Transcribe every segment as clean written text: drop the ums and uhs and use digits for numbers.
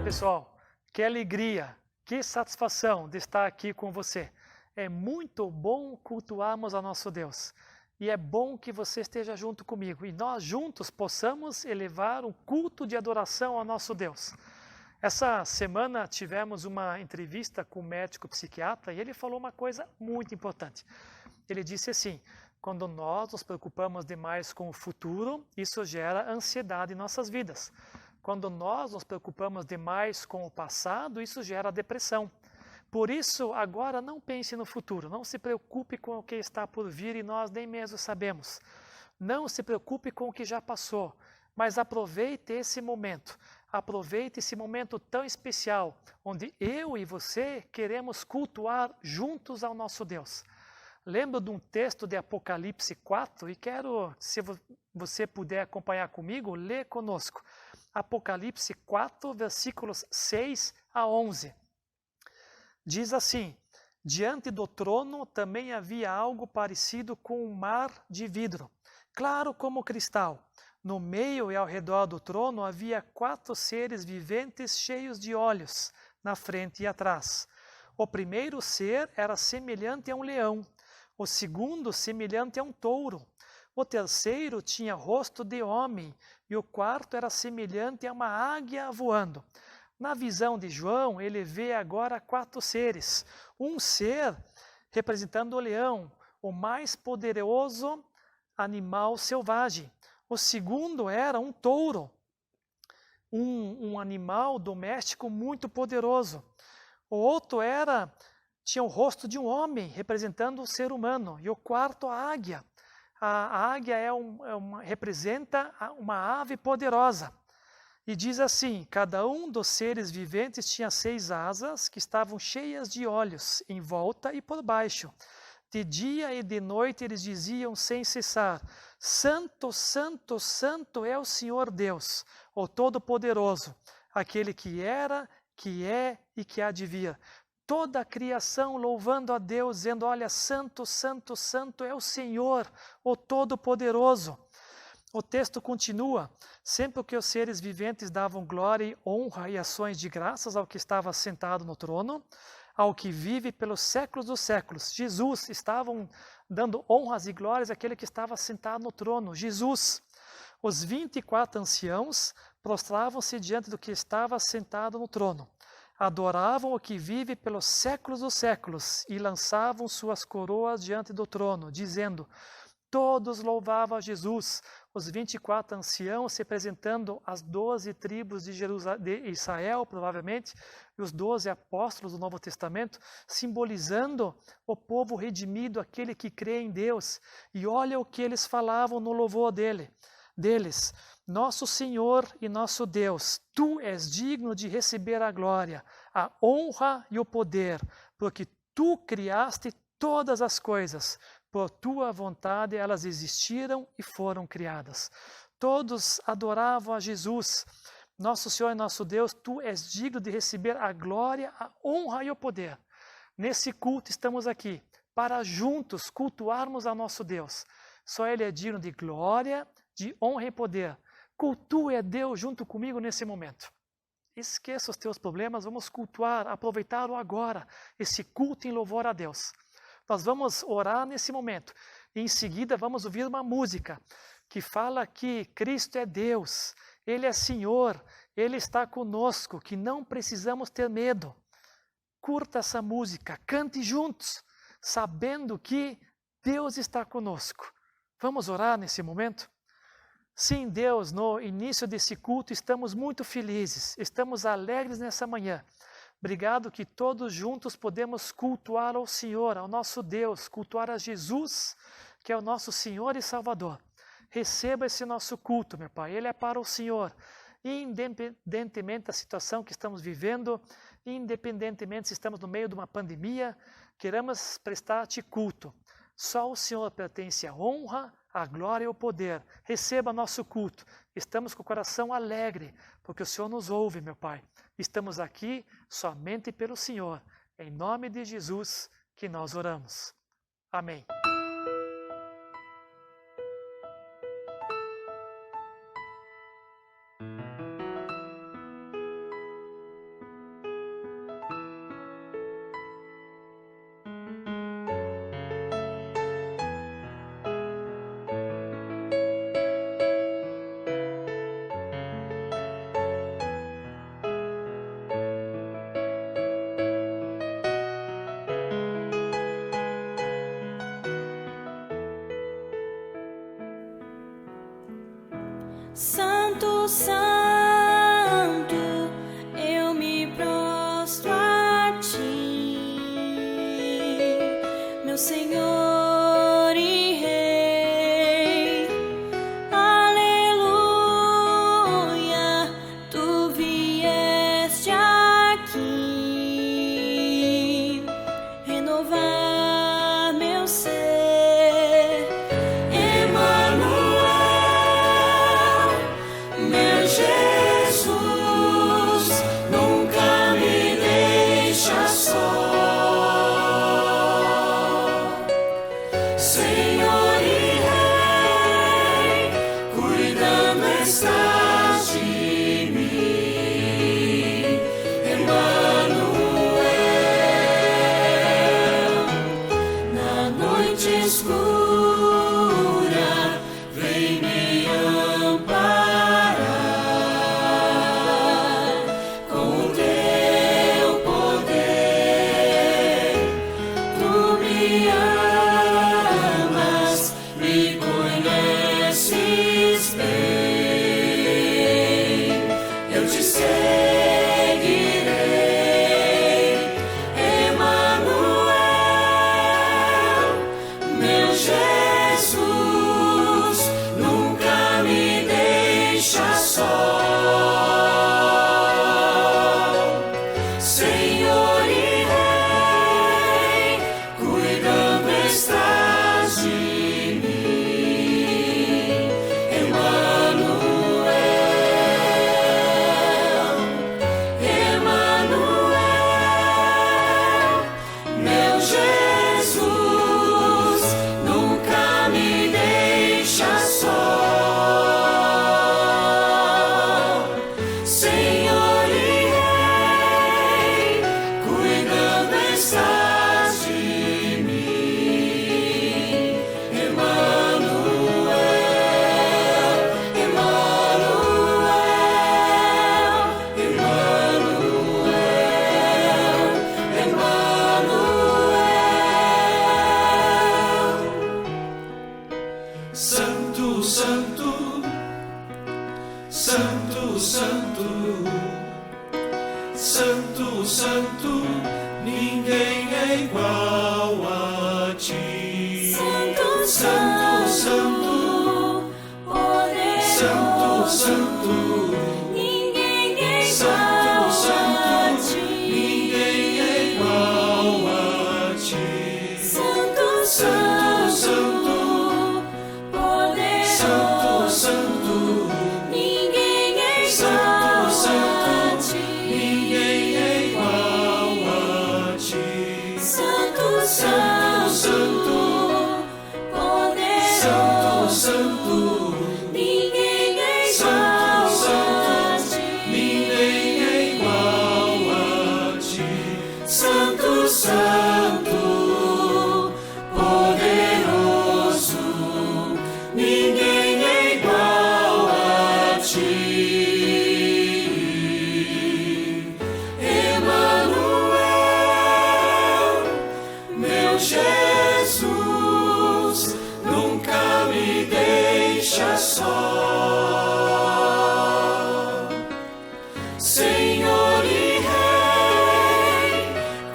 pessoal, que alegria, que satisfação de estar aqui com você. É muito bom cultuarmos a nosso Deus. E é bom que você esteja junto comigo e nós juntos possamos elevar um culto de adoração ao nosso Deus. Essa semana tivemos uma entrevista com um médico psiquiatra e ele falou uma coisa muito importante. Ele disse assim: quando nós nos preocupamos demais com o futuro, isso gera ansiedade em nossas vidas. Quando nós nos preocupamos demais com o passado, isso gera depressão. Por isso, agora não pense no futuro, não se preocupe com o que está por vir e nós nem mesmo sabemos. Não se preocupe com o que já passou, mas aproveite esse momento tão especial, onde eu e você queremos cultuar juntos ao nosso Deus. Lembro de um texto de Apocalipse 4 e quero, se você puder acompanhar comigo, ler conosco. Apocalipse 4, versículos 6 a 11. Diz assim: diante do trono também havia algo parecido com um mar de vidro, claro como cristal. No meio e ao redor do trono havia 4 seres viventes cheios de olhos, na frente e atrás. O primeiro ser era semelhante a um leão, o segundo semelhante a um touro, o terceiro tinha rosto de homem e o quarto era semelhante a uma águia voando. Na visão de João, ele vê agora 4 seres. Um ser representando o leão, o mais poderoso animal selvagem. O segundo era um touro, um animal doméstico muito poderoso. O outro tinha o rosto de um homem, representando o ser humano. E o quarto, a águia. A águia representa uma ave poderosa. E diz assim: cada um dos seres viventes tinha 6 asas que estavam cheias de olhos em volta e por baixo. De dia e de noite eles diziam sem cessar: Santo, Santo, Santo é o Senhor Deus, o Todo-Poderoso, aquele que era, que é e que há de vir. Toda a criação louvando a Deus, dizendo: olha, Santo, Santo, Santo é o Senhor, o Todo-Poderoso. O texto continua: sempre que os seres viventes davam glória, honra e ações de graças ao que estava sentado no trono, ao que vive pelos séculos dos séculos. Jesus, estavam dando honras e glórias àquele que estava sentado no trono, Jesus. Os 24 anciãos prostravam-se diante do que estava sentado no trono. Adoravam o que vive pelos séculos dos séculos e lançavam suas coroas diante do trono, dizendo: todos louvavam a Jesus. Os 24 anciãos representando as 12 tribos de Israel, provavelmente, e os 12 apóstolos do Novo Testamento, simbolizando o povo redimido, aquele que crê em Deus. E olha o que eles falavam no louvor deles: nosso Senhor e nosso Deus, Tu és digno de receber a glória, a honra e o poder, porque Tu criaste todas as coisas. Por tua vontade elas existiram e foram criadas. Todos adoravam a Jesus. Nosso Senhor e nosso Deus, Tu és digno de receber a glória, a honra e o poder. Nesse culto estamos aqui para juntos cultuarmos a nosso Deus. Só Ele é digno de glória, de honra e poder. Cultue a Deus junto comigo nesse momento. Esqueça os teus problemas, vamos cultuar, aproveitar o agora, esse culto em louvor a Deus. Nós vamos orar nesse momento e em seguida vamos ouvir uma música que fala que Cristo é Deus, Ele é Senhor, Ele está conosco, que não precisamos ter medo. Curta essa música, cante juntos, sabendo que Deus está conosco. Vamos orar nesse momento? Sim, Deus, no início desse culto estamos muito felizes, estamos alegres nessa manhã. Obrigado que todos juntos podemos cultuar ao Senhor, ao nosso Deus, cultuar a Jesus, que é o nosso Senhor e Salvador. Receba esse nosso culto, meu Pai, ele é para o Senhor. Independentemente da situação que estamos vivendo, independentemente se estamos no meio de uma pandemia, queremos prestar-te culto. Só o Senhor pertence a honra, a glória e o poder. Receba nosso culto. Estamos com o coração alegre, porque o Senhor nos ouve, meu Pai. Estamos aqui somente pelo Senhor. Em nome de Jesus que nós oramos. Amém. Santo, Santo, eu me prostro a ti, meu Senhor e Rei. Aleluia, tu vieste aqui renovar meu ser. Santo, Santo, ninguém é igual a ti. Santo, Santo, Santo, poderoso. Santo, Santo, Ninguém é igual Santo, a Santo, ti. ninguém é igual a ti. Santo, Santo, Santo, poderoso. Santo, Santo, Ninguém é igual Santo, a ti. ninguém é igual a ti. Santo, Santo, Santo, poderoso. Santo, Santo, Ninguém é igual Santo, a ti. ninguém é igual a ti. Santo, Santo, poderoso, ninguém é igual a ti. Emanuel, meu Jesus, nunca me deixa só. Senhor e Rei,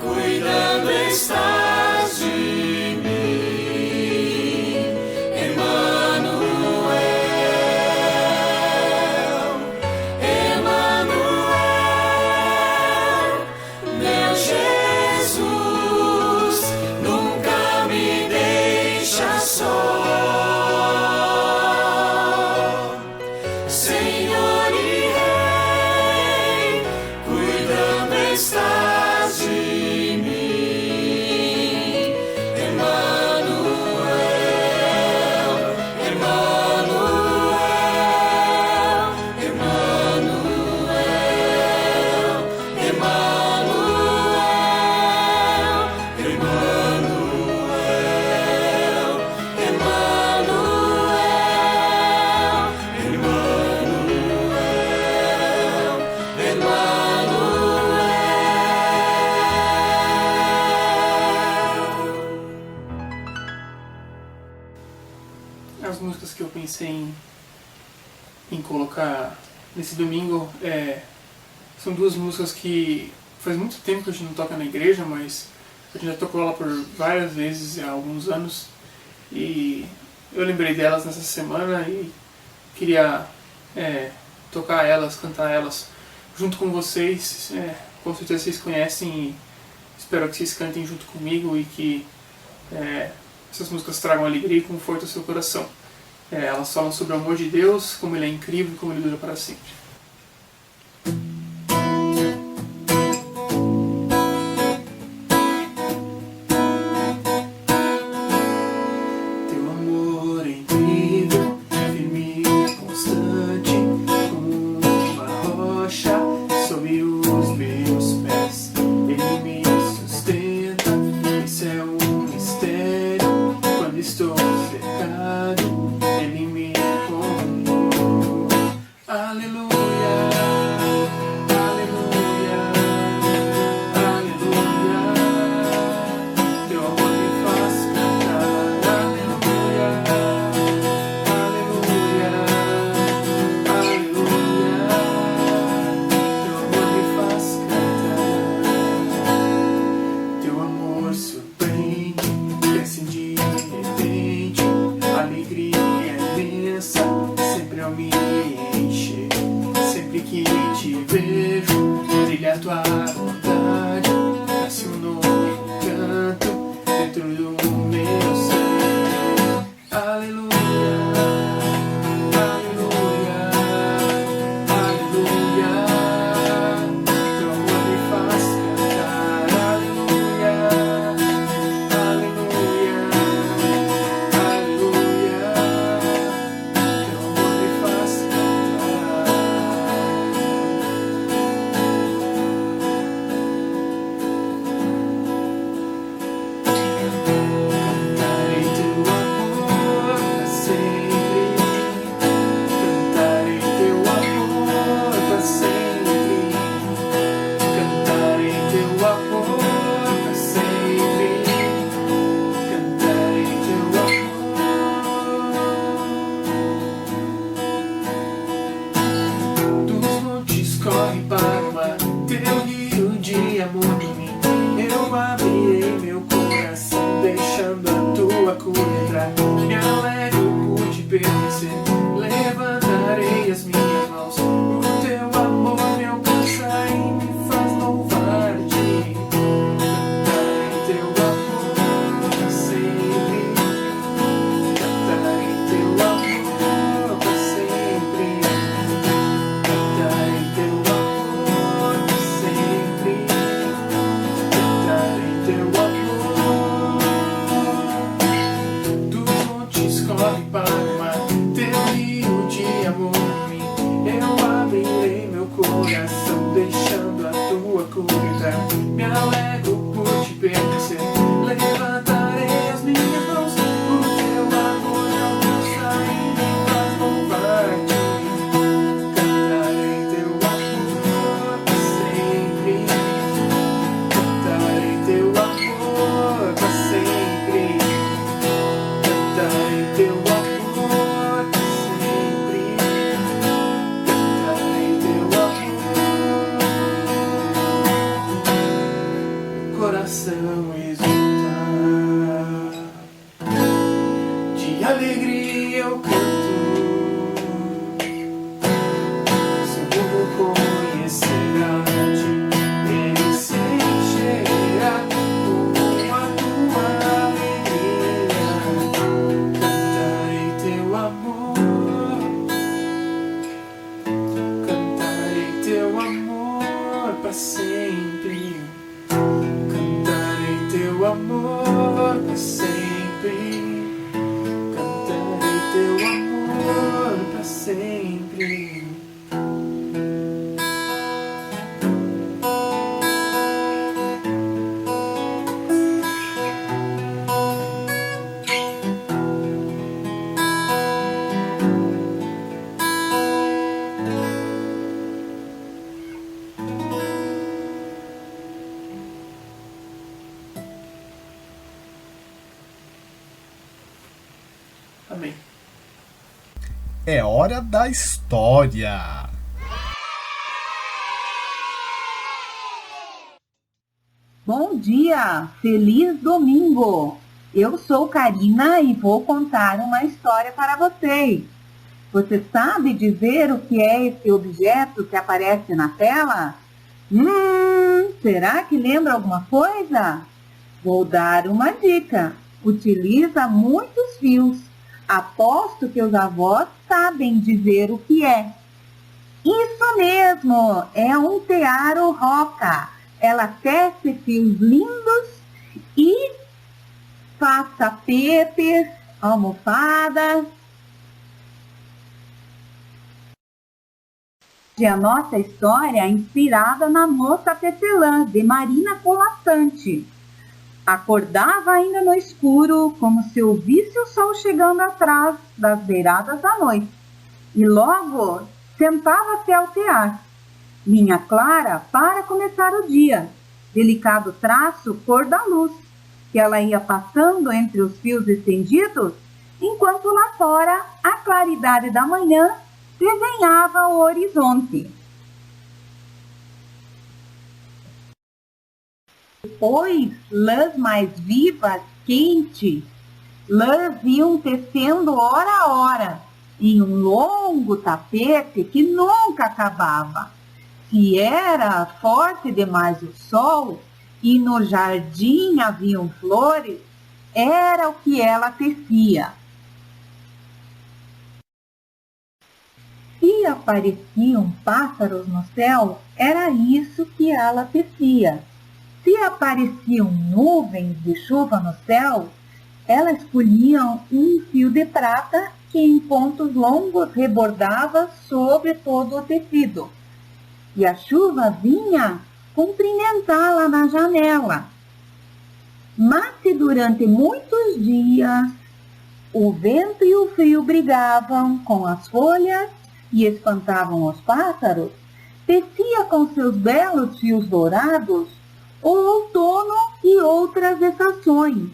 cuidando estás de mim. Emanuel, Emanuel, meu Jesus, nunca me deixa só. Senhor e Rei, cuidando estás de mim. Emanuel, Emanuel, Emanuel, Emanuel, As músicas que eu pensei em em colocar nesse domingo. São duas músicas que faz muito tempo que a gente não toca na igreja, mas a gente já tocou lá por várias vezes há alguns anos. E eu lembrei delas nessa semana e queria tocar elas, cantar elas junto com vocês. Com certeza vocês conhecem e espero que vocês cantem junto comigo e que essas músicas tragam alegria e conforto ao seu coração. Elas falam sobre o amor de Deus, como Ele é incrível e como Ele dura para sempre. é hora da história. Bom dia, feliz domingo! Eu sou Karina e vou contar uma história para vocês. Você sabe dizer o que é esse objeto que aparece na tela? Será que lembra alguma coisa? Vou dar uma dica. Utiliza muitos fios. Aposto que os avós sabem dizer o que é. Isso mesmo, é um tear ou roca. Ela tece fios lindos e faz tapetes, almofadas. E a nossa história é inspirada na moça tecelã de Marina Colassante. Acordava ainda no escuro, como se ouvisse o sol chegando atrás das beiradas da noite. E logo sentava-se ao tear. Linha clara para começar o dia. Delicado traço cor da luz, que ela ia passando entre os fios estendidos, enquanto lá fora a claridade da manhã desenhava o horizonte. Depois, lãs mais vivas, quentes, lãs iam tecendo hora a hora, em um longo tapete que nunca acabava. Se era forte demais o sol e no jardim haviam flores, era o que ela tecia. Se apareciam pássaros no céu, era isso que ela tecia. Se apareciam nuvens de chuva no céu, ela escolhia um fio de prata que em pontos longos rebordava sobre todo o tecido. E a chuva vinha cumprimentá-la na janela. Mas se durante muitos dias o vento e o frio brigavam com as folhas e espantavam os pássaros, tecia com seus belos fios dourados o outono e outras estações.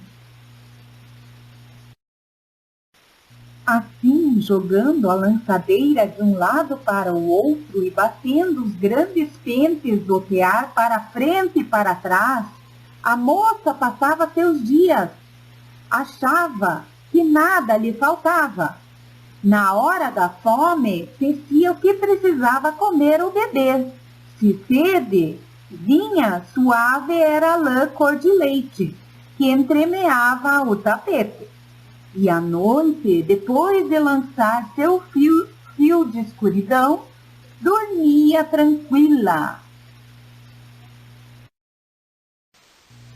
Assim, jogando a lançadeira de um lado para o outro e batendo os grandes pentes do tear para frente e para trás, a moça passava seus dias. Achava que nada lhe faltava. Na hora da fome, tecia o que precisava comer ou beber. Se sede vinha, suave era a lã cor de leite, que entremeava o tapete. E à noite, depois de lançar seu fio de escuridão, dormia tranquila.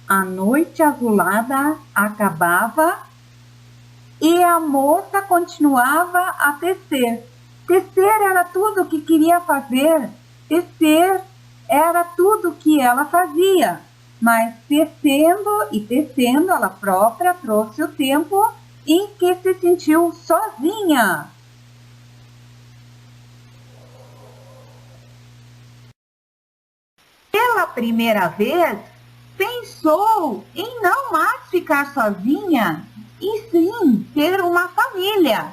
A noite azulada acabava e a moça continuava a tecer. Tecer era tudo o que queria fazer. Tecer era tudo o que ela fazia. Mas tecendo e tecendo, ela própria trouxe o tempo em que se sentiu sozinha. Pela primeira vez, pensou em não mais ficar sozinha, e sim ter uma família.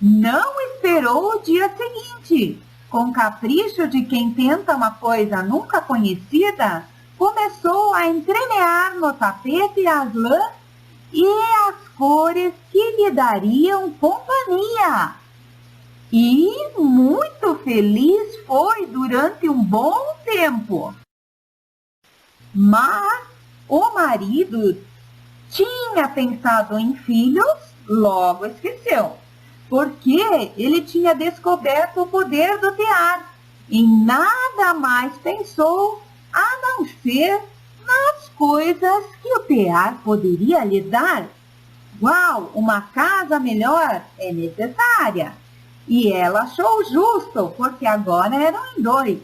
Não esperou o dia seguinte. Com capricho de quem tenta uma coisa nunca conhecida, começou a entremear no tapete as lãs e as cores que lhe dariam companhia. E muito feliz foi durante um bom tempo. Mas o marido tinha pensado em filhos, logo esqueceu, porque ele tinha descoberto o poder do tear. Em nada mais pensou a não ser nas coisas que o tear poderia lhe dar. Uau, uma casa melhor é necessária. E ela achou justo, porque agora eram em dois.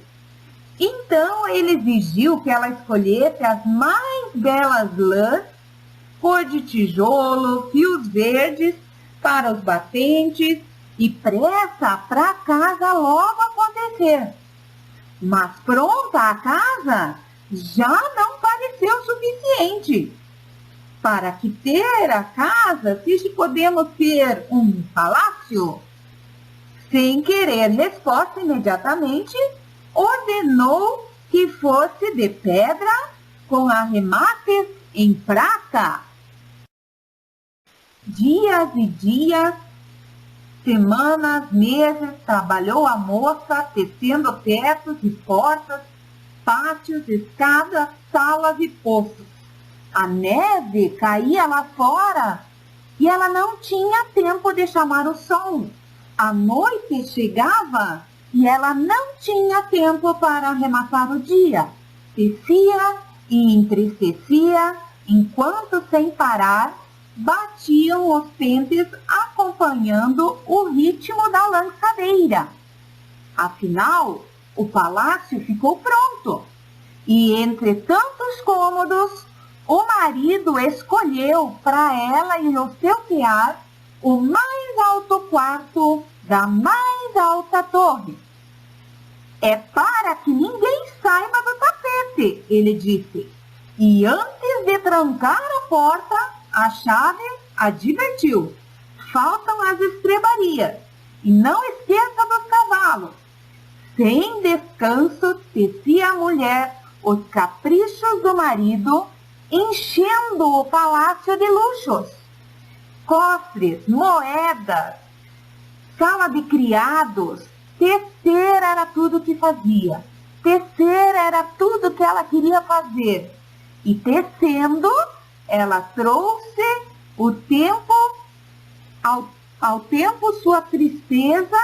Então ele exigiu que ela escolhesse as mais belas lãs, cor de tijolo, fios verdes para os batentes e pressa para a casa logo acontecer. Mas pronta a casa já não pareceu suficiente. Para que ter a casa, se podemos ter um palácio? sem querer resposta imediatamente, ordenou que fosse de pedra com arremates em prata. Dias e dias, semanas, meses, trabalhou a moça tecendo tetos e portas, pátios, escadas, salas e poços. A neve caía lá fora e ela não tinha tempo de chamar o sol. A noite chegava e ela não tinha tempo para arrematar o dia. Tecia e entristecia, enquanto sem parar batiam os pentes acompanhando o ritmo da lançadeira. Afinal, o palácio ficou pronto e, entre tantos cômodos, o marido escolheu para ela e o seu tear o mais alto quarto da mais alta torre. É para que ninguém saiba do tapete, ele disse. E antes de trancar a porta, a chave advertiu: faltam as estrebarias e não esqueça dos cavalos. Sem descanso, tecia a mulher os caprichos do marido, enchendo o palácio de luxos. Cofres, moedas, sala de criados. Tecer era tudo que fazia. Tecer era tudo que ela queria fazer. E tecendo, ela trouxe o tempo, ao tempo sua tristeza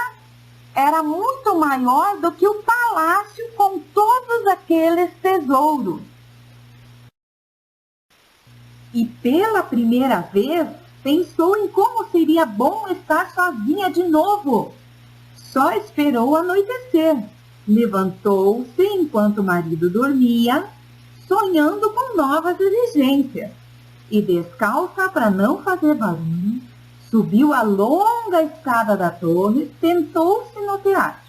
era muito maior do que o palácio com todos aqueles tesouros. E pela primeira vez pensou em como seria bom estar sozinha de novo. Só esperou anoitecer. Levantou-se enquanto o marido dormia, sonhando com novas exigências. E descalça para não fazer barulho, subiu a longa escada da torre, sentou-se no teatro.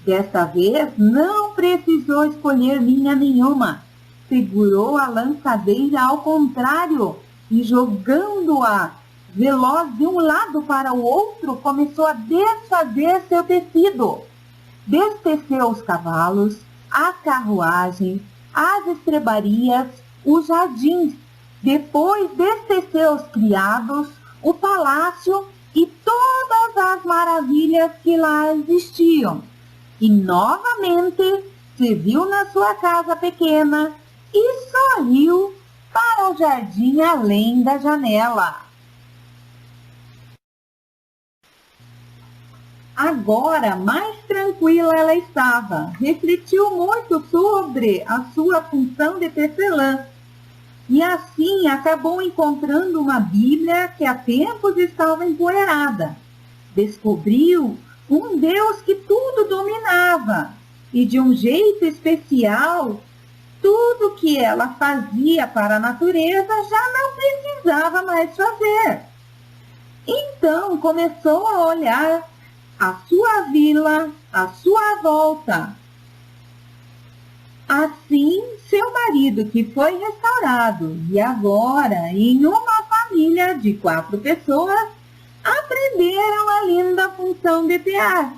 Desta vez não precisou escolher linha nenhuma. Segurou a lançadeira ao contrário e, jogando-a veloz de um lado para o outro, começou a desfazer seu tecido. Desteceu os cavalos, as carruagens, as estrebarias, os jardins. Depois desteceu os criados, o palácio e todas as maravilhas que lá existiam. E novamente se viu na sua casa pequena e sorriu para o jardim além da janela. Agora, mais tranquila ela estava. Refletiu muito sobre a sua função de tecelã. E assim acabou encontrando uma Bíblia que há tempos estava empoeirada. Descobriu um Deus que tudo dominava. E de um jeito especial, tudo que ela fazia para a natureza já não precisava mais fazer. Então começou a olhar a sua vila, à sua volta. Assim, seu marido, que foi restaurado, e agora, em uma família de 4 pessoas, aprenderam a linda função de tear.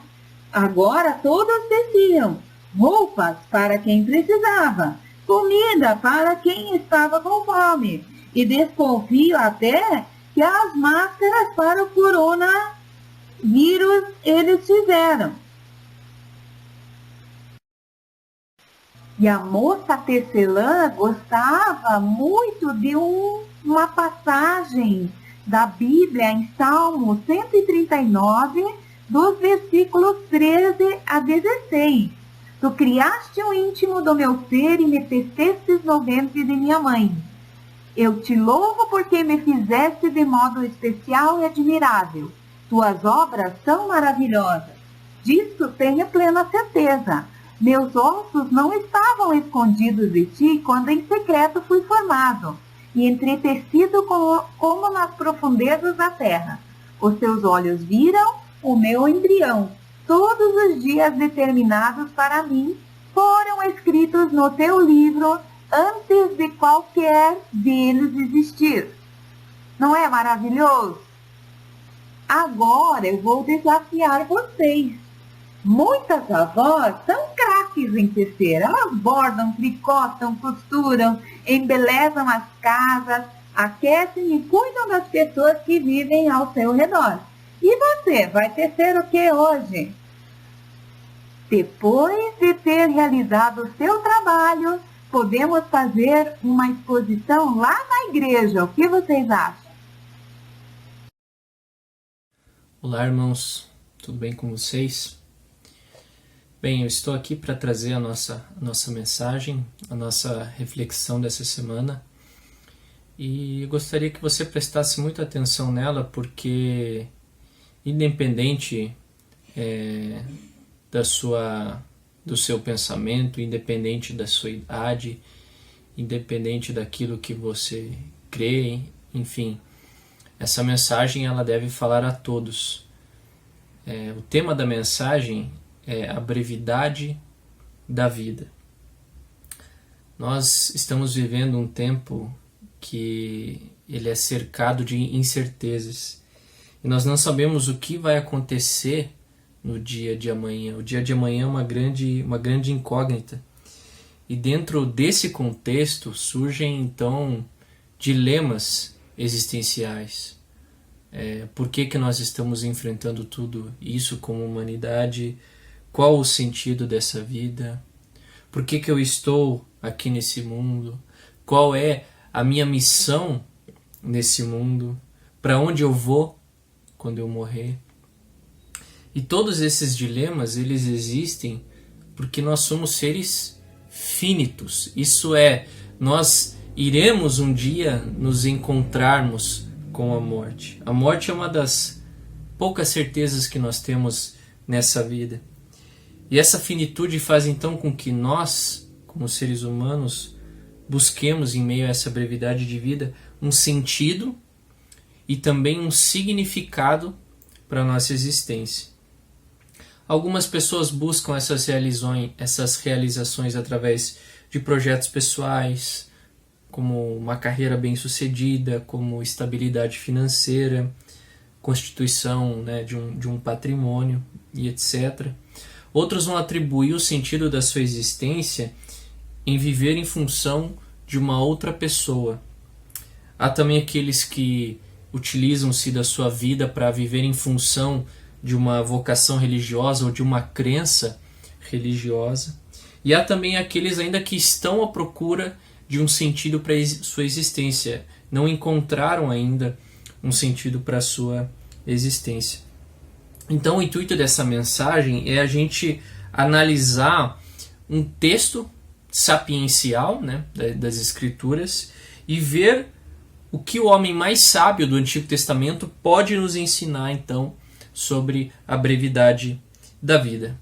Agora todos teciam roupas para quem precisava, comida para quem estava com fome, e desconfio até que as máscaras para o coronavírus eles fizeram. E a moça tecelã gostava muito de uma passagem da Bíblia em Salmo 139, dos versículos 13 a 16. Tu criaste o íntimo do meu ser e me tecestes no ventre de minha mãe. Eu te louvo porque me fizeste de modo especial e admirável. Tuas obras são maravilhosas. Disso tenho plena certeza. Meus ossos não estavam escondidos de ti quando em secreto fui formado e entretecido como nas profundezas da terra. Os teus olhos viram o meu embrião. Todos os dias determinados para mim foram escritos no teu livro antes de qualquer deles existir. Não é maravilhoso? Agora eu vou desafiar vocês. Muitas avós são craques em tecer. Elas bordam, tricotam, costuram, embelezam as casas, aquecem e cuidam das pessoas que vivem ao seu redor. E você vai tecer o que hoje? Depois de ter realizado o seu trabalho, podemos fazer uma exposição lá na igreja. O que vocês acham? Olá, irmãos. Tudo bem com vocês? Bem, eu estou aqui para trazer a nossa mensagem, a nossa reflexão dessa semana. E eu gostaria que você prestasse muita atenção nela, porque independente do seu pensamento, independente da sua idade, independente daquilo que você crê, enfim, essa mensagem ela deve falar a todos. O tema da mensagem é a brevidade da vida. Nós estamos vivendo um tempo que ele é cercado de incertezas e nós não sabemos o que vai acontecer no dia de amanhã. O dia de amanhã é uma grande incógnita. E dentro desse contexto surgem então dilemas existenciais. Por que nós estamos enfrentando tudo isso como humanidade? Qual o sentido dessa vida? Por que eu estou aqui nesse mundo? Qual é a minha missão nesse mundo? Para onde eu vou quando eu morrer? E todos esses dilemas, eles existem porque nós somos seres finitos. Isso é, nós iremos um dia nos encontrarmos com a morte. A morte é uma das poucas certezas que nós temos nessa vida. E essa finitude faz então com que nós, como seres humanos, busquemos em meio a essa brevidade de vida um sentido e também um significado para a nossa existência. Algumas pessoas buscam essas realizações através de projetos pessoais, como uma carreira bem-sucedida, como estabilidade financeira, constituição, de um patrimônio e etc. Outros vão atribuir o sentido da sua existência em viver em função de uma outra pessoa. Há também aqueles que utilizam-se da sua vida para viver em função de uma vocação religiosa ou de uma crença religiosa. E há também aqueles ainda que estão à procura de um sentido para sua existência, não encontraram ainda um sentido para a sua existência. Então o intuito dessa mensagem é a gente analisar um texto sapiencial, das Escrituras, e ver o que o homem mais sábio do Antigo Testamento pode nos ensinar então sobre a brevidade da vida.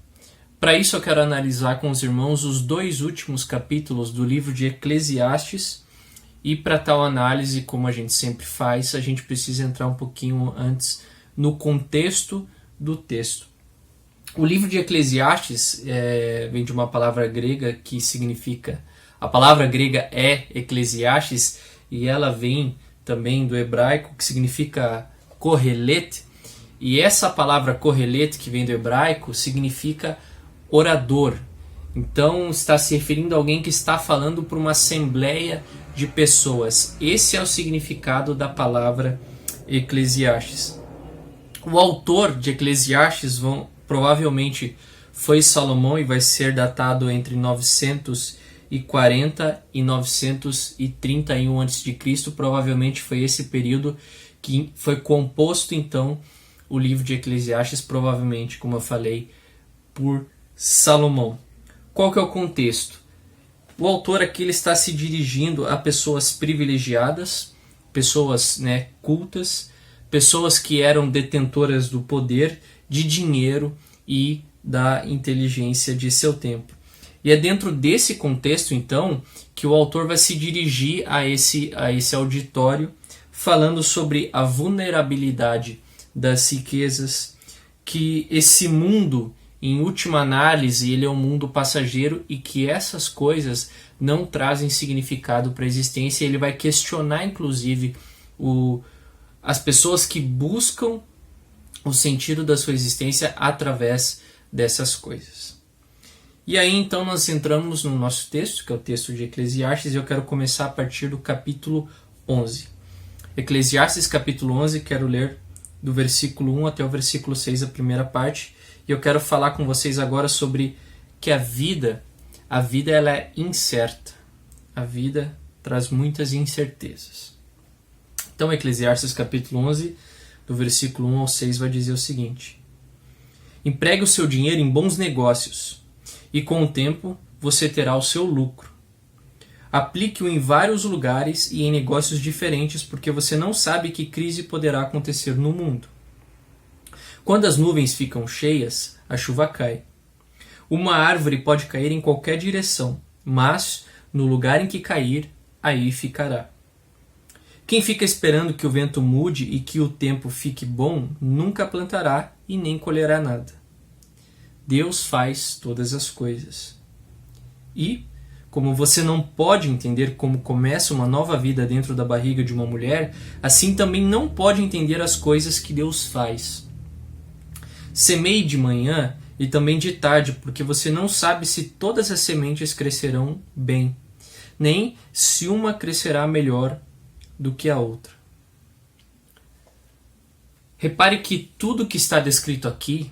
Para isso eu quero analisar com os irmãos os 2 últimos capítulos do livro de Eclesiastes, e para tal análise, como a gente sempre faz, a gente precisa entrar um pouquinho antes no contexto do texto. O livro de Eclesiastes vem de uma palavra grega que significa... A palavra grega é Eclesiastes e ela vem também do hebraico, que significa Kohelet. E essa palavra Kohelet, que vem do hebraico, significa orador. Então está se referindo a alguém que está falando para uma assembleia de pessoas. Esse é o significado da palavra Eclesiastes. O autor de Eclesiastes provavelmente foi Salomão e vai ser datado entre 940 e 931 a.C. Provavelmente foi esse período que foi composto então o livro de Eclesiastes, provavelmente, como eu falei, por Salomão. Qual que é o contexto? O autor aqui ele está se dirigindo a pessoas privilegiadas, pessoas cultas, pessoas que eram detentoras do poder, de dinheiro e da inteligência de seu tempo. E é dentro desse contexto, então, que o autor vai se dirigir a esse auditório, falando sobre a vulnerabilidade das riquezas, que esse mundo, em última análise, ele é um mundo passageiro e que essas coisas não trazem significado para a existência. Ele vai questionar, inclusive, as pessoas que buscam o sentido da sua existência através dessas coisas. E aí então nós entramos no nosso texto, que é o texto de Eclesiastes, e eu quero começar a partir do capítulo 11. Eclesiastes capítulo 11, quero ler do versículo 1 até o versículo 6, a primeira parte, e eu quero falar com vocês agora sobre que a vida ela é incerta. A vida traz muitas incertezas. Então Eclesiastes capítulo 11, do versículo 1 ao 6, vai dizer o seguinte: empregue o seu dinheiro em bons negócios, e com o tempo você terá o seu lucro. Aplique-o em vários lugares e em negócios diferentes, porque você não sabe que crise poderá acontecer no mundo. Quando as nuvens ficam cheias, a chuva cai. Uma árvore pode cair em qualquer direção, mas no lugar em que cair, aí ficará. Quem fica esperando que o vento mude e que o tempo fique bom, nunca plantará e nem colherá nada. Deus faz todas as coisas. E, como você não pode entender como começa uma nova vida dentro da barriga de uma mulher, assim também não pode entender as coisas que Deus faz. Semeie de manhã e também de tarde, porque você não sabe se todas as sementes crescerão bem, nem se uma crescerá melhor do que a outra. Repare que tudo que está descrito aqui,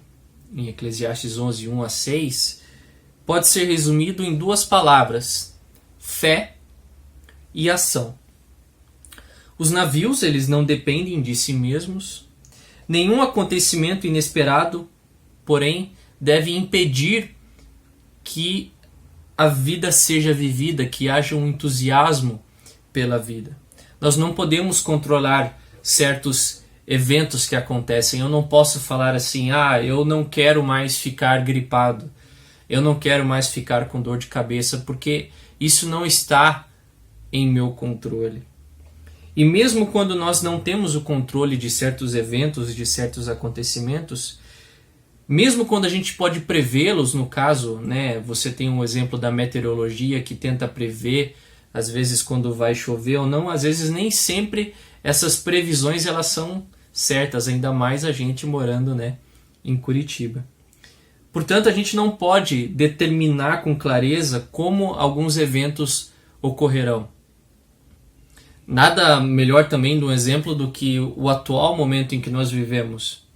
em Eclesiastes 11, 1 a 6, pode ser resumido em duas palavras: fé e ação. Os navios, eles não dependem de si mesmos. Nenhum acontecimento inesperado, porém, deve impedir que a vida seja vivida, que haja um entusiasmo pela vida. Nós não podemos controlar certos eventos que acontecem. Eu não posso falar assim: eu não quero mais ficar gripado, eu não quero mais ficar com dor de cabeça, porque isso não está em meu controle. E mesmo quando nós não temos o controle de certos eventos, de certos acontecimentos, mesmo quando a gente pode prevê-los, no caso, você tem um exemplo da meteorologia que tenta prever, às vezes quando vai chover ou não, às vezes nem sempre essas previsões elas são certas, ainda mais a gente morando em Curitiba. Portanto, a gente não pode determinar com clareza como alguns eventos ocorrerão. Nada melhor também de um exemplo do que o atual momento em que nós vivemos.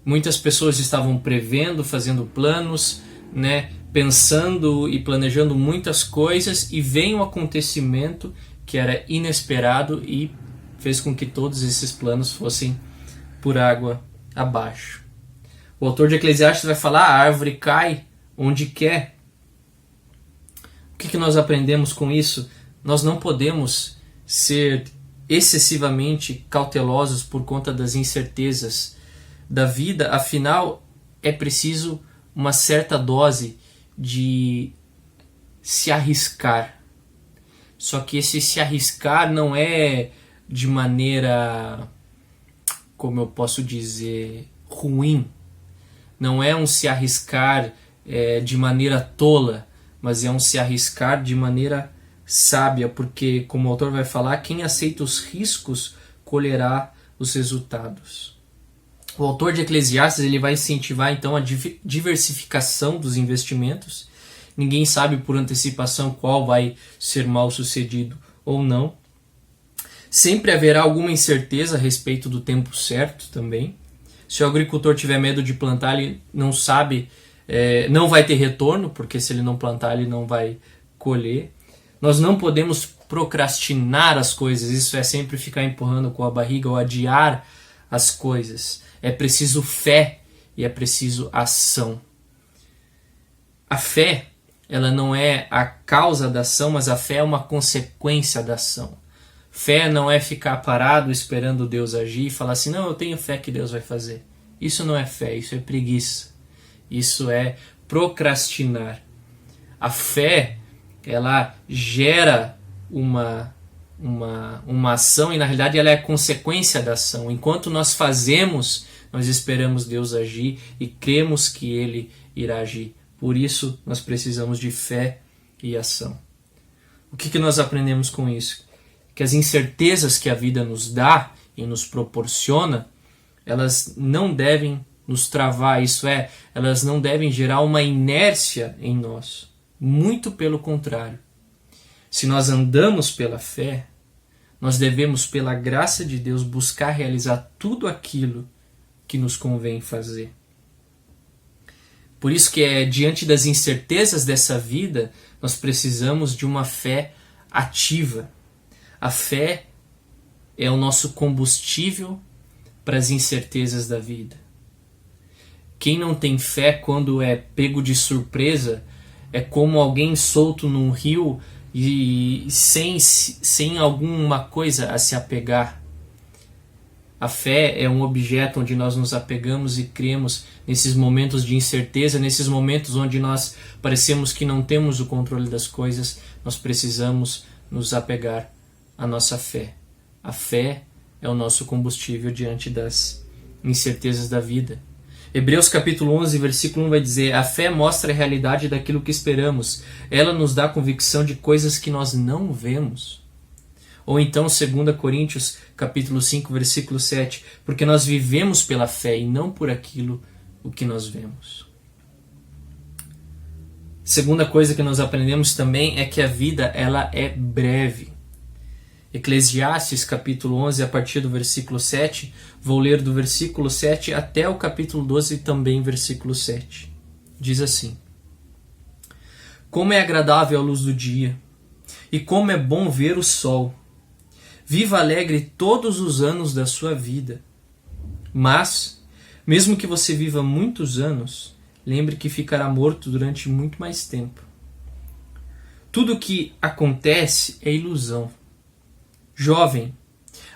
Muitas pessoas estavam prevendo, fazendo planos, pensando e planejando muitas coisas, e vem um acontecimento que era inesperado e fez com que todos esses planos fossem por água abaixo. O autor de Eclesiastes vai falar: a árvore cai onde quer. O que nós aprendemos com isso? Nós não podemos ser excessivamente cautelosos por conta das incertezas da vida, afinal é preciso uma certa dose de se arriscar. Só que esse se arriscar não é de maneira, como eu posso dizer, ruim. Não é um se arriscar de maneira tola, mas é um se arriscar de maneira sábia, porque, como o autor vai falar, quem aceita os riscos colherá os resultados. O autor de Eclesiastes ele vai incentivar então a diversificação dos investimentos. Ninguém sabe por antecipação qual vai ser mal sucedido ou não. Sempre haverá alguma incerteza a respeito do tempo certo também. Se o agricultor tiver medo de plantar, ele não sabe, não vai ter retorno, porque se ele não plantar, ele não vai colher. Nós não podemos procrastinar as coisas, isso é sempre ficar empurrando com a barriga ou adiar as coisas. É preciso fé e é preciso ação. A fé, ela não é a causa da ação, mas a fé é uma consequência da ação. Fé não é ficar parado esperando Deus agir e falar assim: não, eu tenho fé que Deus vai fazer. Isso não é fé, isso é preguiça. Isso é procrastinar. A fé, ela gera uma ação e na realidade ela é a consequência da ação. Enquanto nós fazemos, nós esperamos Deus agir e cremos que Ele irá agir. Por isso nós precisamos de fé e ação. O que nós aprendemos com isso? Que as incertezas que a vida nos dá e nos proporciona, elas não devem nos travar, isso é, elas não devem gerar uma inércia em nós. Muito pelo contrário. Se nós andamos pela fé, nós devemos, pela graça de Deus, buscar realizar tudo aquilo que nos convém fazer. Por isso que diante das incertezas dessa vida, nós precisamos de uma fé ativa. A fé é o nosso combustível para as incertezas da vida. Quem não tem fé quando é pego de surpresa é como alguém solto num rio e sem alguma coisa a se apegar. A fé é um objeto onde nós nos apegamos e cremos nesses momentos de incerteza, nesses momentos onde nós parecemos que não temos o controle das coisas, nós precisamos nos apegar à nossa fé. A fé é o nosso combustível diante das incertezas da vida. Hebreus capítulo 11, versículo 1 vai dizer: a fé mostra a realidade daquilo que esperamos. Ela nos dá convicção de coisas que nós não vemos. Ou então 2 Coríntios capítulo 5, versículo 7, porque nós vivemos pela fé e não por aquilo o que nós vemos. Segunda coisa que nós aprendemos também é que a vida ela é breve. Eclesiastes capítulo 11, a partir do versículo 7, vou ler do versículo 7 até o capítulo 12, também versículo 7. Diz assim: como é agradável a luz do dia, e como é bom ver o sol. Viva alegre todos os anos da sua vida. Mas, mesmo que você viva muitos anos, lembre que ficará morto durante muito mais tempo. Tudo o que acontece é ilusão. Jovem,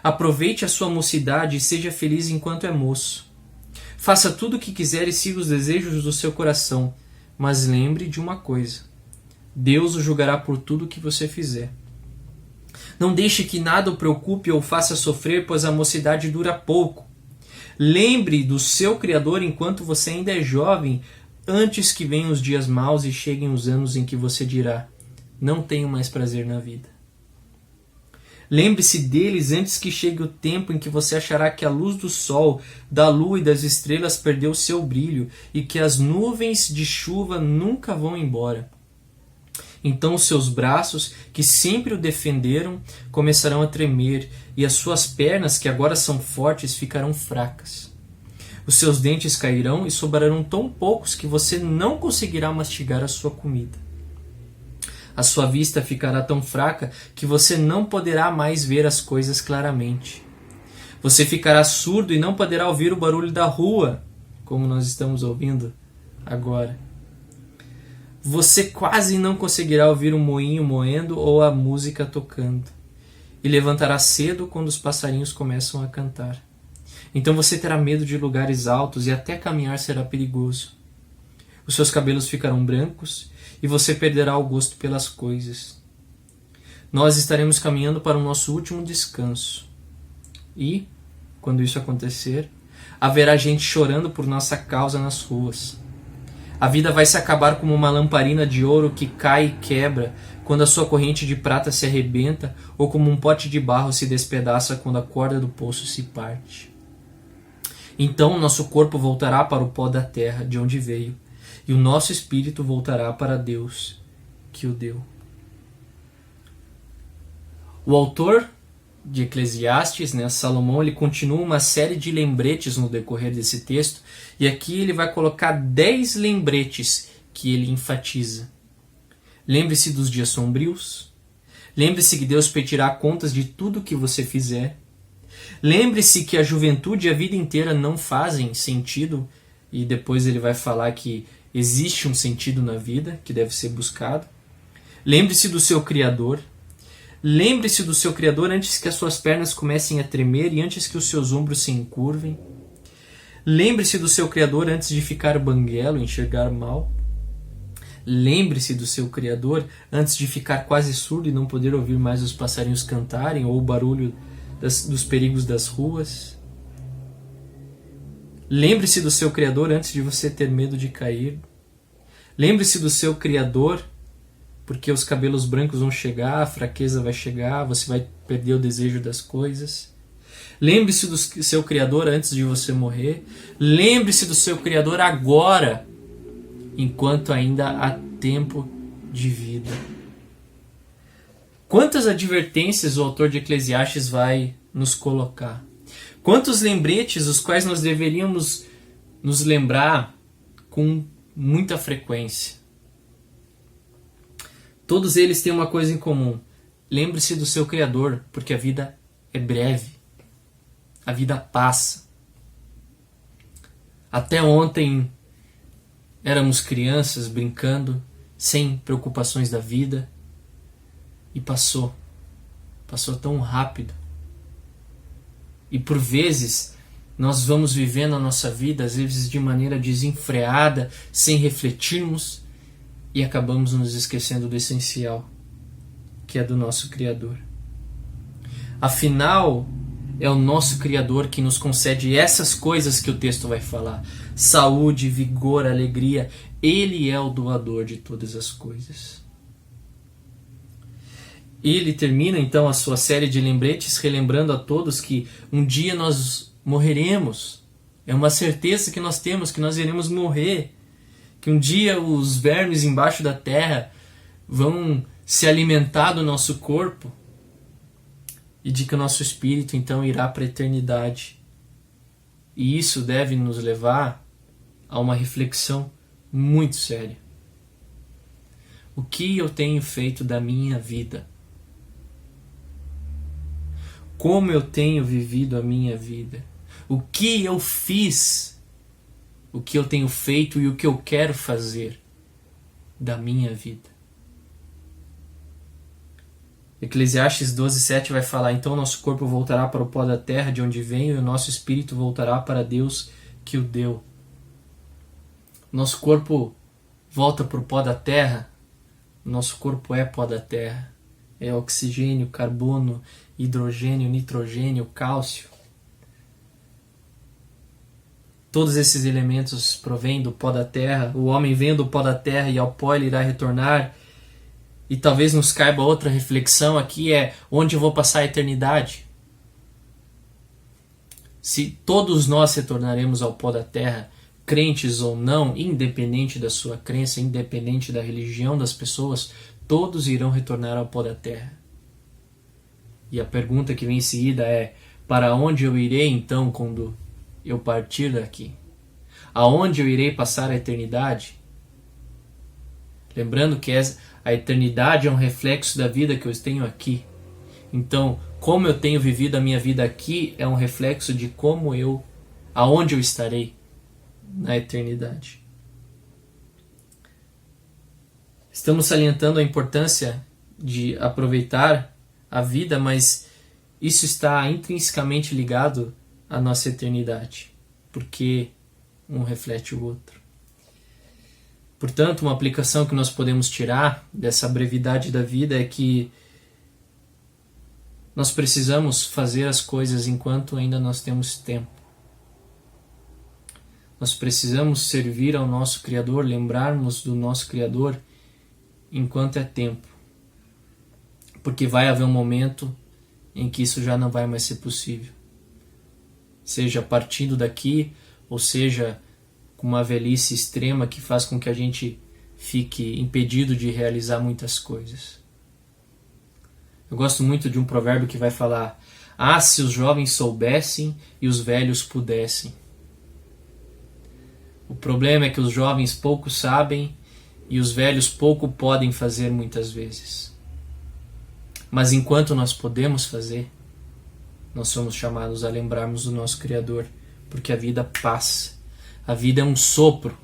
aproveite a sua mocidade e seja feliz enquanto é moço. Faça tudo o que quiser e siga os desejos do seu coração, mas lembre de uma coisa: Deus o julgará por tudo o que você fizer. Não deixe que nada o preocupe ou faça sofrer, pois a mocidade dura pouco. Lembre do seu Criador enquanto você ainda é jovem, antes que venham os dias maus e cheguem os anos em que você dirá: não tenho mais prazer na vida. Lembre-se deles antes que chegue o tempo em que você achará que a luz do sol, da lua e das estrelas perdeu seu brilho e que as nuvens de chuva nunca vão embora. Então os seus braços, que sempre o defenderam, começarão a tremer e as suas pernas, que agora são fortes, ficarão fracas. Os seus dentes cairão e sobrarão tão poucos que você não conseguirá mastigar a sua comida. A sua vista ficará tão fraca que você não poderá mais ver as coisas claramente. Você ficará surdo e não poderá ouvir o barulho da rua, como nós estamos ouvindo agora. Você quase não conseguirá ouvir um moinho moendo ou a música tocando. E levantará cedo quando os passarinhos começam a cantar. Então você terá medo de lugares altos e até caminhar será perigoso. Os seus cabelos ficarão brancos e você perderá o gosto pelas coisas. Nós estaremos caminhando para o nosso último descanso. E, quando isso acontecer, haverá gente chorando por nossa causa nas ruas. A vida vai se acabar como uma lamparina de ouro que cai e quebra quando a sua corrente de prata se arrebenta, ou como um pote de barro se despedaça quando a corda do poço se parte. Então nosso corpo voltará para o pó da terra, de onde veio, e o nosso espírito voltará para Deus, que o deu. O autor de Eclesiastes, Salomão, ele continua uma série de lembretes no decorrer desse texto, e aqui ele vai colocar 10 lembretes que ele enfatiza. Lembre-se dos dias sombrios. Lembre-se que Deus pedirá contas de tudo que você fizer. Lembre-se que a juventude e a vida inteira não fazem sentido, e depois ele vai falar que existe um sentido na vida que deve ser buscado. Lembre-se do seu Criador. Lembre-se do seu Criador antes que as suas pernas comecem a tremer e antes que os seus ombros se encurvem. Lembre-se do seu Criador antes de ficar banguelo e enxergar mal. Lembre-se do seu Criador antes de ficar quase surdo e não poder ouvir mais os passarinhos cantarem ou o barulho dos perigos das ruas. Lembre-se do seu Criador antes de você ter medo de cair. Lembre-se do seu Criador, porque os cabelos brancos vão chegar, a fraqueza vai chegar, você vai perder o desejo das coisas. Lembre-se do seu Criador antes de você morrer. Lembre-se do seu Criador agora, enquanto ainda há tempo de vida. Quantas advertências o autor de Eclesiastes vai nos colocar? Quantos lembretes os quais nós deveríamos nos lembrar com muita frequência? Todos eles têm uma coisa em comum. Lembre-se do seu Criador, porque a vida é breve. A vida passa. Até ontem éramos crianças brincando, sem preocupações da vida. E passou. Passou tão rápido. E por vezes nós vamos vivendo a nossa vida, às vezes de maneira desenfreada, sem refletirmos, e acabamos nos esquecendo do essencial, que é do nosso Criador. Afinal, é o nosso Criador que nos concede essas coisas que o texto vai falar. Saúde, vigor, alegria. Ele é o doador de todas as coisas. Ele termina então a sua série de lembretes relembrando a todos que um dia nós morreremos. É uma certeza que nós temos, que nós iremos morrer. Que um dia os vermes embaixo da terra vão se alimentar do nosso corpo. E de que o nosso espírito então irá para a eternidade. E isso deve nos levar a uma reflexão muito séria. O que eu tenho feito da minha vida? Como eu tenho vivido a minha vida? O que eu fiz? O que eu tenho feito e o que eu quero fazer da minha vida? Eclesiastes 12:7 vai falar: então nosso corpo voltará para o pó da terra de onde veio e o nosso espírito voltará para Deus que o deu. Nosso corpo volta para o pó da terra. Nosso corpo é pó da terra. É oxigênio, carbono, hidrogênio, nitrogênio, cálcio. Todos esses elementos provêm do pó da terra. O homem vem do pó da terra e ao pó ele irá retornar. E talvez nos caiba outra reflexão aqui, é onde eu vou passar a eternidade? Se todos nós retornaremos ao pó da terra, crentes ou não, independente da sua crença, independente da religião das pessoas, todos irão retornar ao pó da terra. E a pergunta que vem em seguida é: para onde eu irei então quando eu partir daqui? Aonde eu irei passar a eternidade? Lembrando que a eternidade é um reflexo da vida que eu tenho aqui. Então, como eu tenho vivido a minha vida aqui é um reflexo de aonde eu estarei na eternidade. Estamos salientando a importância de aproveitar a vida, mas isso está intrinsecamente ligado à nossa eternidade, porque um reflete o outro. Portanto, uma aplicação que nós podemos tirar dessa brevidade da vida é que nós precisamos fazer as coisas enquanto ainda nós temos tempo. Nós precisamos servir ao nosso Criador, lembrarmos do nosso Criador enquanto é tempo. Porque vai haver um momento em que isso já não vai mais ser possível. Seja partindo daqui, ou seja com uma velhice extrema que faz com que a gente fique impedido de realizar muitas coisas. Eu gosto muito de um provérbio que vai falar: ah, se os jovens soubessem e os velhos pudessem. O problema é que os jovens pouco sabem e os velhos pouco podem fazer muitas vezes. Mas enquanto nós podemos fazer, nós somos chamados a lembrarmos do nosso Criador, porque a vida passa. A vida é um sopro,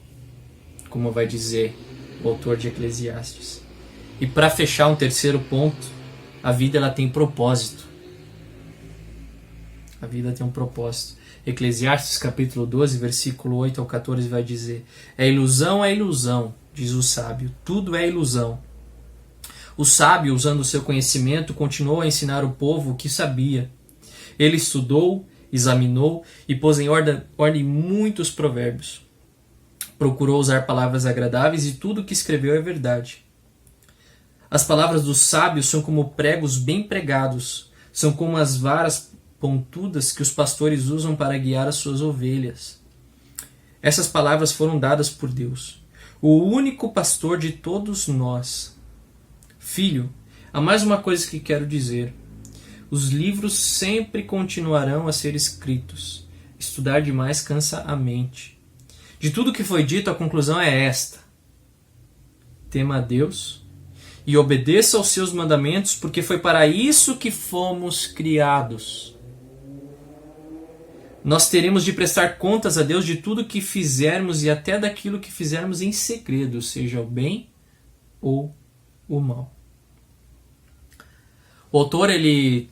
como vai dizer o autor de Eclesiastes. E para fechar um terceiro ponto, a vida ela tem propósito. A vida tem um propósito. Eclesiastes capítulo 12, versículo 8 ao 14 vai dizer: é ilusão, diz o sábio, tudo é ilusão. O sábio, usando o seu conhecimento, continuou a ensinar o povo o que sabia. Ele estudou, examinou e pôs em ordem muitos provérbios. Procurou usar palavras agradáveis e tudo o que escreveu é verdade. As palavras dos sábios são como pregos bem pregados, são como as varas pontudas que os pastores usam para guiar as suas ovelhas. Essas palavras foram dadas por Deus, o único pastor de todos nós. Filho, há mais uma coisa que quero dizer. Os livros sempre continuarão a ser escritos. Estudar demais cansa a mente. De tudo que foi dito, a conclusão é esta: tema a Deus e obedeça aos seus mandamentos, porque foi para isso que fomos criados. Nós teremos de prestar contas a Deus de tudo que fizermos e até daquilo que fizermos em segredo, seja o bem ou o mal. O autor ele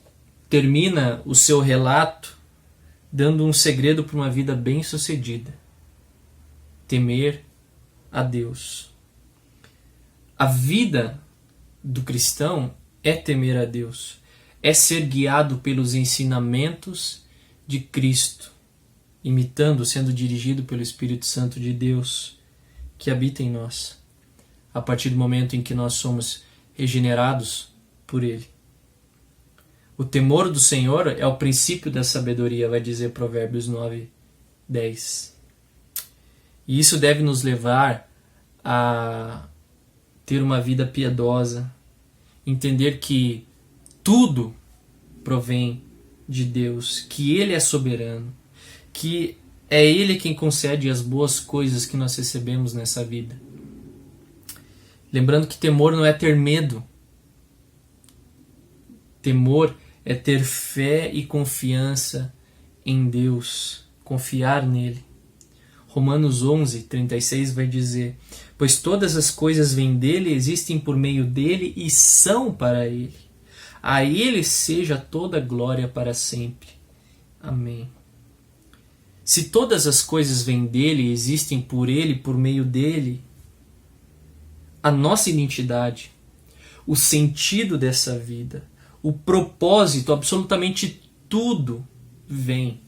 termina o seu relato dando um segredo para uma vida bem-sucedida: temer a Deus. A vida do cristão é temer a Deus, é ser guiado pelos ensinamentos de Cristo, imitando, sendo dirigido pelo Espírito Santo de Deus que habita em nós, a partir do momento em que nós somos regenerados por Ele. O temor do Senhor é o princípio da sabedoria, vai dizer Provérbios 9:10. E isso deve nos levar a ter uma vida piedosa, entender que tudo provém de Deus, que Ele é soberano, que é Ele quem concede as boas coisas que nós recebemos nessa vida. Lembrando que temor não é ter medo. Temor é ter fé e confiança em Deus, confiar nele. Romanos 11:36 vai dizer: pois todas as coisas vêm dele, existem por meio dele e são para ele. A ele seja toda glória para sempre. Amém. Se todas as coisas vêm dele, existem por ele, por meio dele, a nossa identidade, o sentido dessa vida, o propósito, absolutamente tudo vem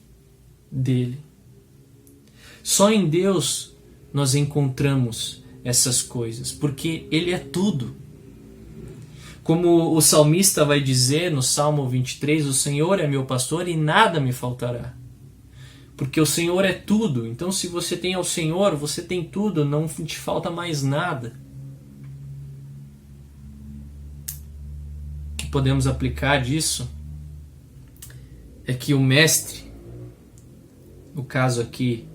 dele. Só em Deus nós encontramos essas coisas, porque Ele é tudo. Como o salmista vai dizer no Salmo 23, o Senhor é meu pastor e nada me faltará. Porque o Senhor é tudo. Então se você tem ao Senhor, você tem tudo, não te falta mais nada. O que podemos aplicar disso é que o mestre, no caso aqui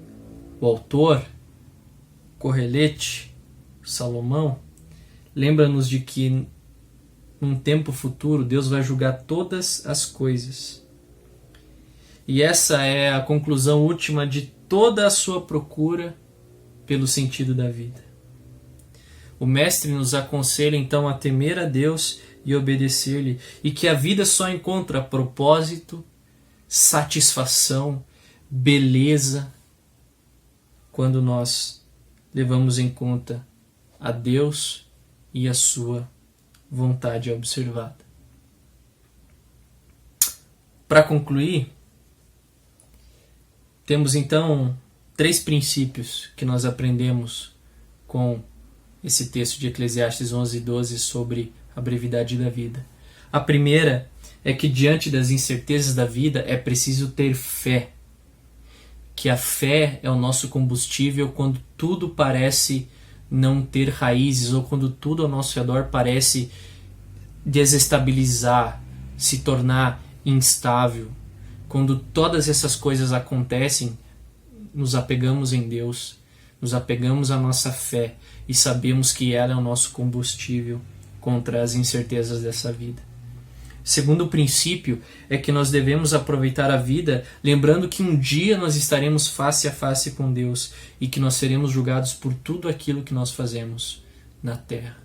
o autor, Correlete, Salomão, lembra-nos de que num tempo futuro Deus vai julgar todas as coisas. E essa é a conclusão última de toda a sua procura pelo sentido da vida. O mestre nos aconselha então a temer a Deus e obedecer-lhe, e que a vida só encontra propósito, satisfação, beleza quando nós levamos em conta a Deus e a sua vontade observada. Para concluir, temos então 3 princípios que nós aprendemos com esse texto de Eclesiastes 11:12 sobre a brevidade da vida. A primeira é que diante das incertezas da vida é preciso ter fé. Que a fé é o nosso combustível quando tudo parece não ter raízes ou quando tudo ao nosso redor parece desestabilizar, se tornar instável. Quando todas essas coisas acontecem, nos apegamos em Deus, nos apegamos à nossa fé e sabemos que ela é o nosso combustível contra as incertezas dessa vida. Segundo princípio é que nós devemos aproveitar a vida lembrando que um dia nós estaremos face a face com Deus e que nós seremos julgados por tudo aquilo que nós fazemos na terra.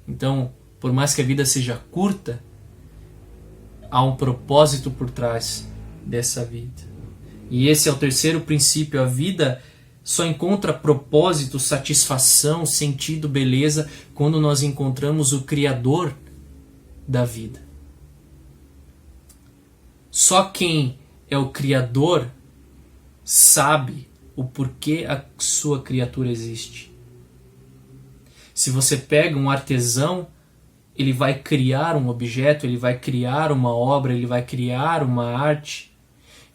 Então, por mais que a vida seja curta, há um propósito por trás dessa vida. E esse é o terceiro princípio. A vida só encontra propósito, satisfação, sentido, beleza quando nós encontramos o Criador da vida. Só quem é o Criador sabe o porquê a sua criatura existe. Se você pega um artesão, ele vai criar um objeto, ele vai criar uma obra, ele vai criar uma arte,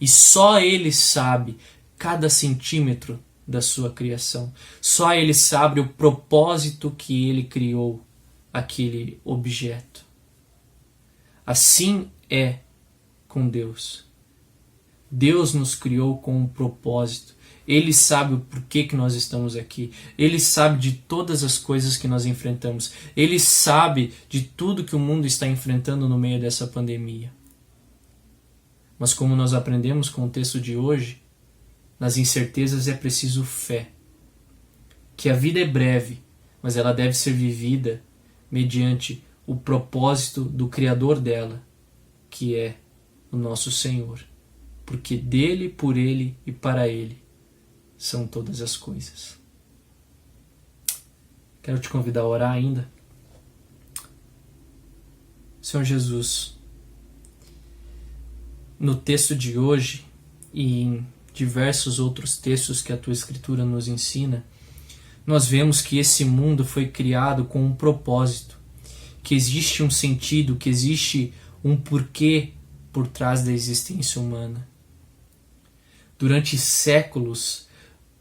e só ele sabe cada centímetro da sua criação. Só ele sabe o propósito que ele criou aquele objeto. Assim é com Deus. Deus nos criou com um propósito. Ele sabe o porquê que nós estamos aqui. Ele sabe de todas as coisas que nós enfrentamos. Ele sabe de tudo que o mundo está enfrentando no meio dessa pandemia. Mas como nós aprendemos com o texto de hoje, nas incertezas é preciso fé. Que a vida é breve, mas ela deve ser vivida mediante o propósito do Criador dela, que é o nosso Senhor. Porque dele, por ele e para ele são todas as coisas. Quero te convidar a orar ainda. Senhor Jesus, no texto de hoje e em diversos outros textos que a Tua Escritura nos ensina, nós vemos que esse mundo foi criado com um propósito, que existe um sentido, que existe um porquê por trás da existência humana. Durante séculos,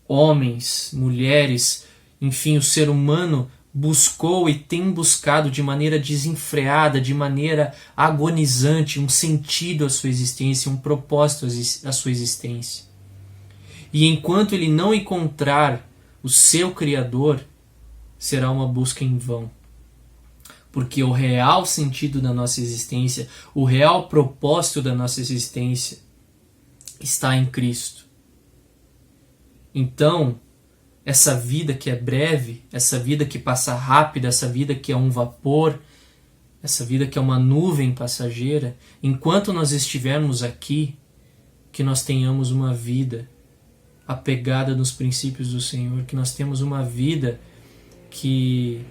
homens, mulheres, enfim, o ser humano buscou e tem buscado de maneira desenfreada, de maneira agonizante, um sentido à sua existência, um propósito à sua existência. E enquanto ele não encontrar o seu Criador, será uma busca em vão. Porque o real sentido da nossa existência, o real propósito da nossa existência está em Cristo. Então, essa vida que é breve, essa vida que passa rápido, essa vida que é um vapor, essa vida que é uma nuvem passageira, enquanto nós estivermos aqui, que nós tenhamos uma vida apegada nos princípios do Senhor, que nós temos uma vida que,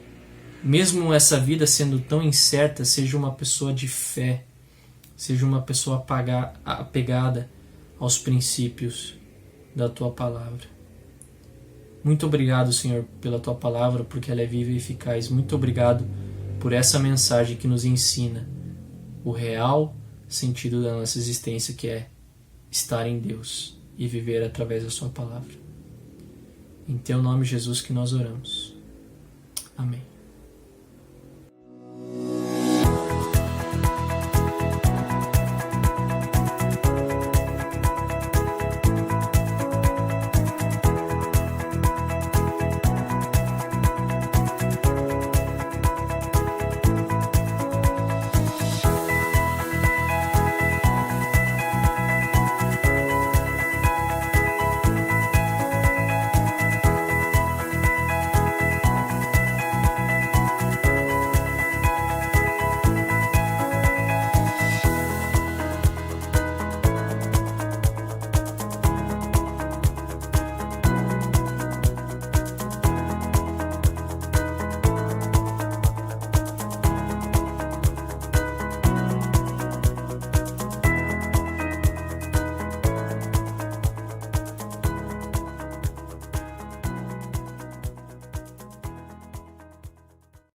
mesmo essa vida sendo tão incerta, seja uma pessoa de fé, seja uma pessoa apegada aos princípios da Tua Palavra. Muito obrigado, Senhor, pela Tua Palavra, porque ela é viva e eficaz. Muito obrigado por essa mensagem que nos ensina o real sentido da nossa existência, que é estar em Deus e viver através da Sua Palavra. Em Teu nome, Jesus, que nós oramos. Amém.